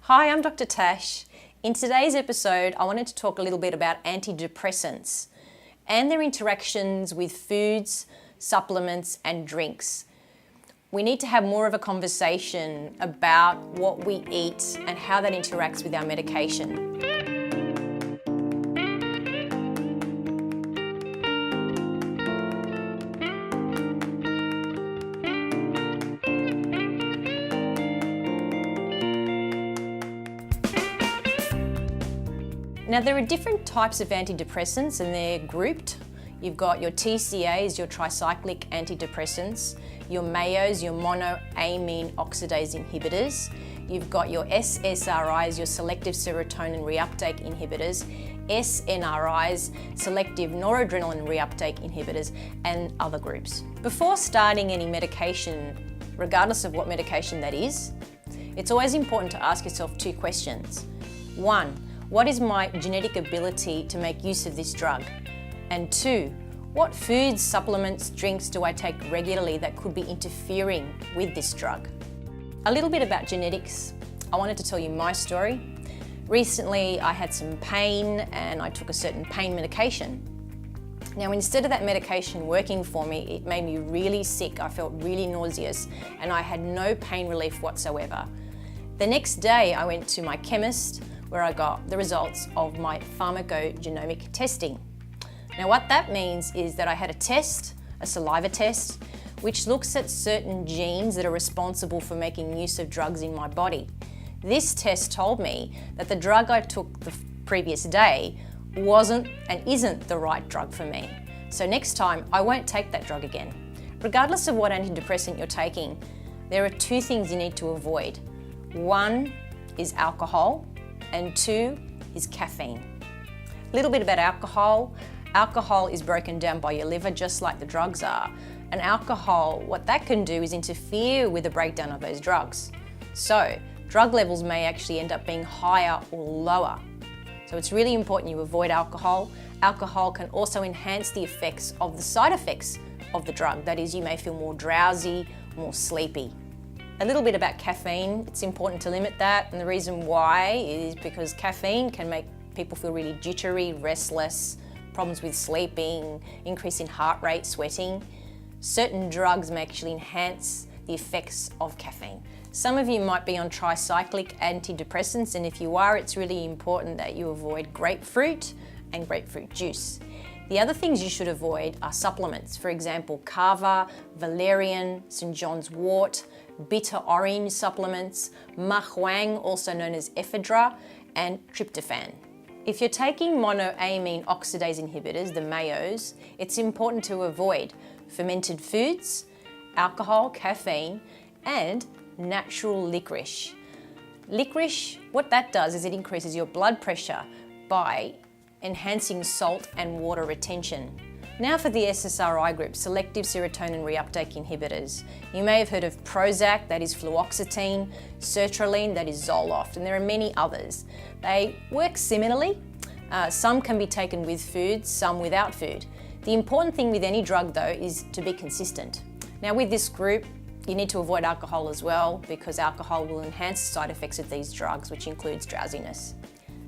Hi, I'm Dr. Tash. In today's episode, I wanted to talk a little bit about antidepressants and their interactions with foods, supplements, and drinks. We need to have more of a conversation about what we eat and how that interacts with our medication. Now, there are different types of antidepressants and they're grouped. You've got your TCAs, your tricyclic antidepressants, your MAOs, your monoamine oxidase inhibitors. You've got your SSRIs, your selective serotonin reuptake inhibitors, SNRIs, selective noradrenaline reuptake inhibitors, and other groups. Before starting any medication, regardless of what medication that is, it's always important to ask yourself two questions. One, what is my genetic ability to make use of this drug? And two, what foods, supplements, drinks do I take regularly that could be interfering with this drug? A little bit about genetics. I wanted to tell you my story. Recently, I had some pain and I took a certain pain medication. Now, instead of that medication working for me, it made me really sick. I felt really nauseous and I had no pain relief whatsoever. The next day, I went to my chemist where I got the results of my pharmacogenomic testing. Now, what that means is that I had a test, a saliva test, which looks at certain genes that are responsible for making use of drugs in my body. This test told me that the drug I took the previous day wasn't and isn't the right drug for me. So next time, I won't take that drug again. Regardless of what antidepressant you're taking, there are two things you need to avoid. One is alcohol, and two is caffeine. A little bit about alcohol. Alcohol is broken down by your liver just like the drugs are. And alcohol, what that can do is interfere with the breakdown of those drugs. So drug levels may actually end up being higher or lower. So it's really important you avoid alcohol. Alcohol can also enhance the effects of the side effects of the drug. That is, you may feel more drowsy, more sleepy. A little bit about caffeine. It's important to limit that, and the reason why is because caffeine can make people feel really jittery, restless, problems with sleeping, increase in heart rate, sweating. Certain drugs may actually enhance the effects of caffeine. Some of you might be on tricyclic antidepressants, and if you are, it's really important that you avoid grapefruit and grapefruit juice. The other things you should avoid are supplements. For example, kava, valerian, St. John's wort, bitter orange supplements, mahuang, also known as ephedra, and tryptophan. If you're taking monoamine oxidase inhibitors, the MAOs, it's important to avoid fermented foods, alcohol, caffeine, and natural licorice. Licorice, what that does is it increases your blood pressure by enhancing salt and water retention. Now for the SSRI group, selective serotonin reuptake inhibitors. You may have heard of Prozac, that is fluoxetine, sertraline, that is Zoloft, and there are many others. They work similarly. Some can be taken with food, some without food. The important thing with any drug though is to be consistent. Now with this group, you need to avoid alcohol as well because alcohol will enhance the side effects of these drugs, which includes drowsiness.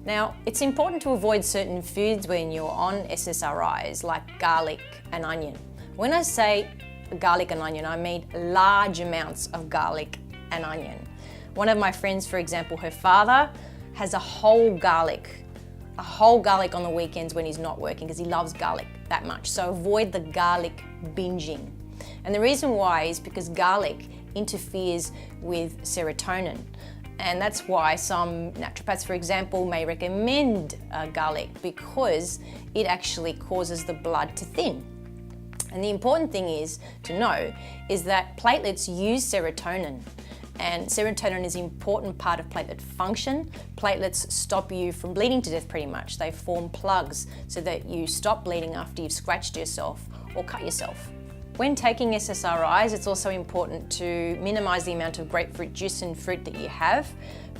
Now, it's important to avoid certain foods when you're on SSRIs, like garlic and onion. When I say garlic and onion, I mean large amounts of garlic and onion. One of my friends, for example, her father has a whole garlic on the weekends when he's not working because he loves garlic that much. So avoid the garlic binging. And the reason why is because garlic interferes with serotonin. And that's why some naturopaths, for example, may recommend garlic because it actually causes the blood to thin. And the important thing is to know is that platelets use serotonin, and serotonin is an important part of platelet function. Platelets stop you from bleeding to death pretty much. They form plugs so that you stop bleeding after you've scratched yourself or cut yourself. When taking SSRIs, it's also important to minimize the amount of grapefruit juice and fruit that you have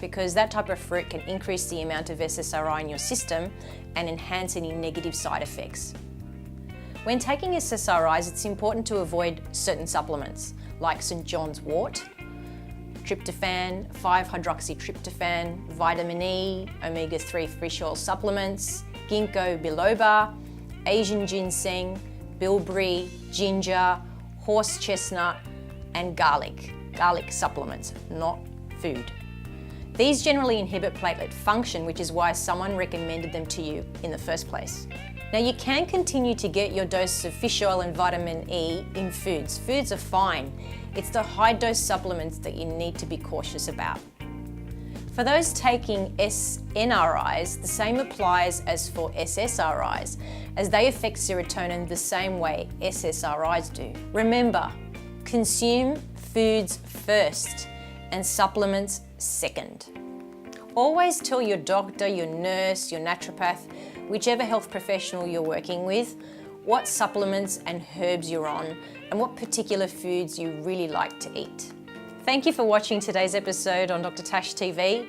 because that type of fruit can increase the amount of SSRI in your system and enhance any negative side effects. When taking SSRIs, it's important to avoid certain supplements like St. John's wort, tryptophan, 5-hydroxytryptophan, vitamin E, omega-3 fish oil supplements, ginkgo biloba, Asian ginseng, bilberry, ginger, horse chestnut, and garlic. Garlic supplements, not food. These generally inhibit platelet function, which is why someone recommended them to you in the first place. Now you can continue to get your doses of fish oil and vitamin E in foods. Foods are fine. It's the high dose supplements that you need to be cautious about. For those taking SNRIs, the same applies as for SSRIs, as they affect serotonin the same way SSRIs do. Remember, consume foods first and supplements second. Always tell your doctor, your nurse, your naturopath, whichever health professional you're working with, what supplements and herbs you're on and what particular foods you really like to eat. Thank you for watching today's episode on Dr. Tash TV.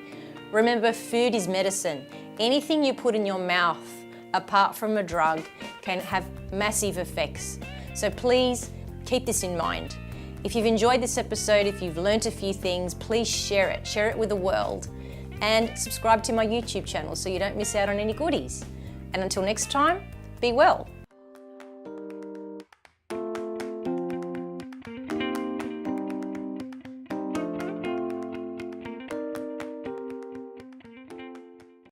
Remember, food is medicine. Anything you put in your mouth, apart from a drug, can have massive effects. So please keep this in mind. If you've enjoyed this episode, if you've learnt a few things, please share it with the world. And subscribe to my YouTube channel so you don't miss out on any goodies. And until next time, be well.